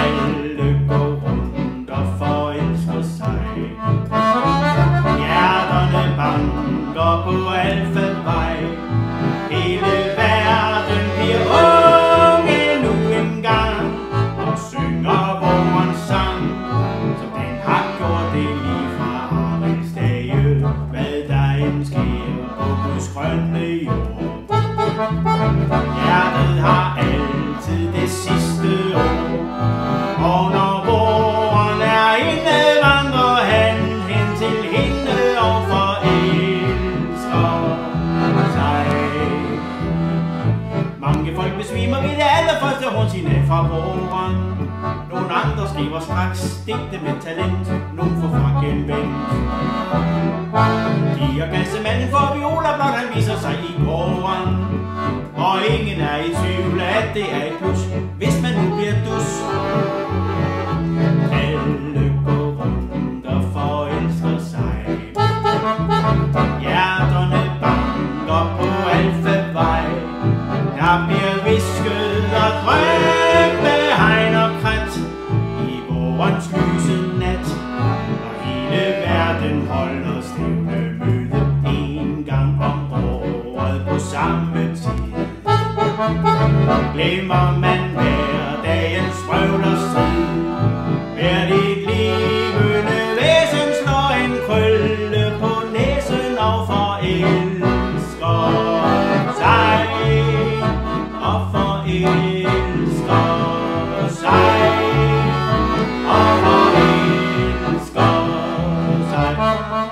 Alle går rundt og forelsker sig. Hjerterne banker på alfavej. Hele verden bliver unge nu engang og synger vores sang, som den har gjort det lige fra Arilds dage. Hvad der end sker på Guds grønne jord, hjertet har altid det sidste ord. Og når våren er inde, vandrer han hen til hende og forelsker sig. Mange folk besvimer ved det allerførste hornsignal fra våren. Nogle andre skriver straks digte med talent, nogle får frakken vendt. Giver gassemanden for violer, blot han viser sig i gården. Og ingen er i tvivl, at det er et plus, hvis man nu bliver dus. Alle går rundt og forelsker sig. Hjerterne banker på alfavej. Der bliver visket og drømt med hegn og krat i vårens lyse nat. Og hele verden holder stævnemøde en gang om året på samme tid. Glemmer man hverdagens vrøvl og strid, hvert et levende væsen slår en krølle på næsen og forelsker sig. Og forelsker sig. Og forelsker sig.